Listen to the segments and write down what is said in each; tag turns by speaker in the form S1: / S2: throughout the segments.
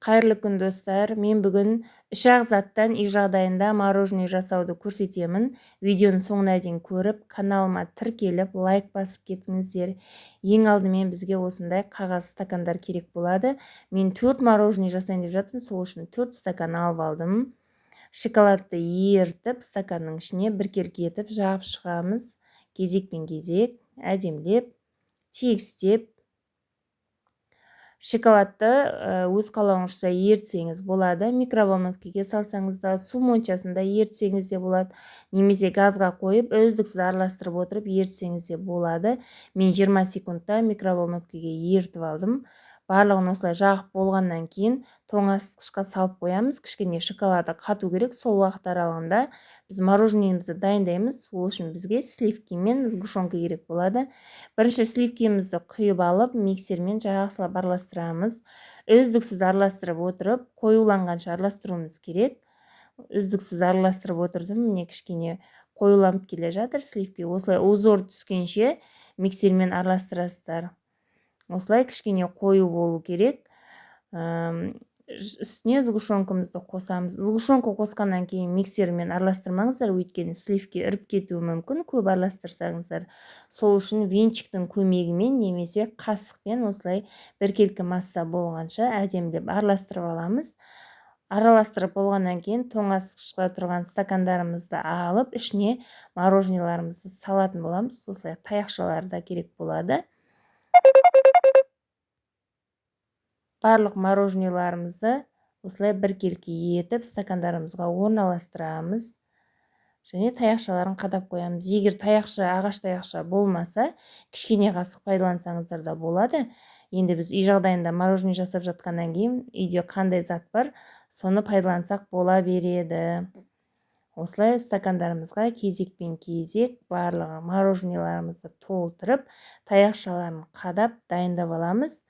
S1: Қайырлы күн достар. Мен бүгін 3 заттан үй жағдайында мороженое жасауды көрсетемін. Видеоны соңына дейін көріп, каналыма тіркеліп, лайк басып кетіңіздер. Ең алдымен бізге осындай қағаз стакандар керек болады. Мен 4 мороженое жасайын деп жатырмын, сол үшін 4 стакан алып алдым. Шоколадты ертіп, стаканның ішіне біркелкі етіп жағып шығамыз. Кезекпен кезек, әдемілеп, тегістеп. Шоколадты өз қалауыңызша ертсеңіз болады. Микроволновкаға салсаңыз да, су моншасында ертсеңіз де болады. Немесе газға қойып, үздіксіз араластырып отырып ертсеңіз де болады. Мен 20 секундта микроволновкаға ертіп алдым. Барлығын осылай жағып болғаннан кейін тоңазытқышқа салып қоямыз. Кішкене шоколады қату керек. Сол уақыт аралығында біз мороженемізді дайындаймыз. Ол үшін бізге сливки мен сгущенка керек болады. Бірінші сливкемізді құйып алып, миксермен жақсылап араластырамыз. Үздіксіз араластырып отырып, қоюланғанша араластыруымыз керек. Үздіксіз араластырып отырдым. Міне кішкене қоюланып келе жатыр сливки. Осылай узор түскенше миксермен араластырасыздар. Осылай кішкене қою болу керек. Үстіне сгущенкамызды қосамыз. Сгущенка қосқаннан кейін миксермен араластырмаңыздар, өйткені сливки іріп кетуі мүмкін, көп араластырсаңыздар. Сол үшін венчиктің көмегімен немесе қасықпен осылай біркелкі масса болғанша әдемілеп араластырып аламыз. Араластырып болғаннан кейін тоңазытқышқа тұрған стакандарымызды алып, ішіне мороженеларымызды салатын боламыз. Осылай таяқшалар да керек болады. Барлық мороженеларымызды осылай біркелкі етіп стакандарымызға орналастырамыз. Және таяқшаларын қадап қоямыз. Егер таяқша, ағаш таяқша болмаса, кішкене қасық пайдалансаңыздар да болады. Енді біз үй жағдайында мороженое жасап жатқаннан кейін үйде қандай зат бар, соны пайдалансақ бола береді. Осылай стакандарымызға кезекпен кезек барлығы мороженеларымызды толтырып, таяқшаларын қадап дайындап аламыз.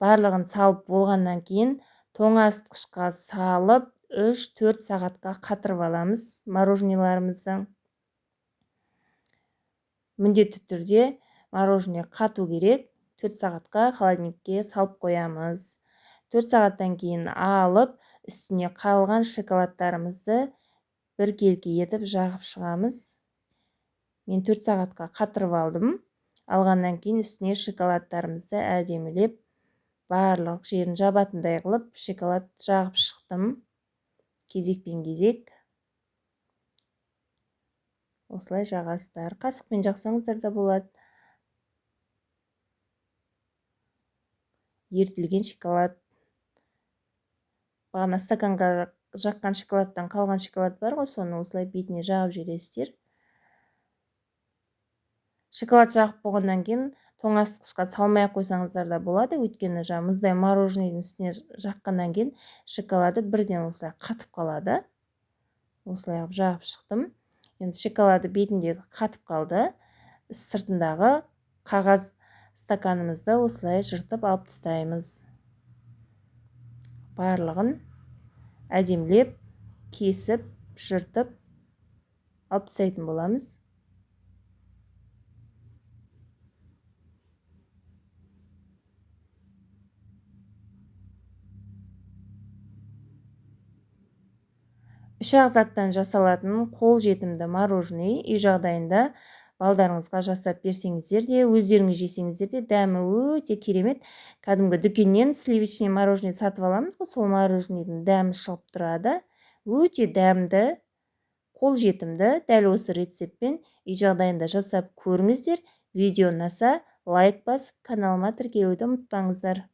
S1: Барлығын салып болғаннан кейін тоңазытқышқа салып 3-4 сағатқа қатырып аламыз мороженеларымызды. Міндетті түрде мороженое қату керек. 4 сағатқа холодильникке салып қоямыз. 4 сағаттан кейін алып, үстіне қалған шоколадтарымызды біркелкі етіп жағып шығамыз. Мен 4 сағатқа қатырып алдым. Алғаннан кейін үстіне шоколадтарымызды әдемілеп барлық жерін жабатындай қылып шоколад жағып шықтым. Кезекпен кезек. Осылай жағасыздар. Қасықпен жақсаңыздар да болады. Ертілген шоколад. Бағана стаканға жаққан шоколадтан қалған шоколад бар ғой, соны осылай бетіне жағып жібересіздер. Шоколад жағып болғаннан кейін тоңазытқышқа салмай қойсаңыздар да болады, өйткені мұздай морожененің үстіне жаққаннан кейін шоколады бірден осылай қатып қалады. Осылай жағып шықтым. Енді шоколады бетіндегі қатып қалды. Сыртындағы қағаз стаканымызды осылай жыртып алып тастаймыз. Барлығын әдемілеп, кесіп, жыртып алып тастайтын боламыз. Үш заттан жасалатын қол жетімді мороженое үй жағдайында балдарыңызға жасап берсеңіздер де, өздеріңіз жесеңіздер де дәмі өте керемет. Кәдімгі дүкеннен сливочный мороженое сатып аламыз ғой, сол мороженейдің дәмі шығып тұрады. Өте дәмді, қол жетімді. Дәл осы рецептпен үй жағдайында жасап көріңіздер. Видео ұнаса лайк басып, каналыма тіркелуді ұмытпаңыздар.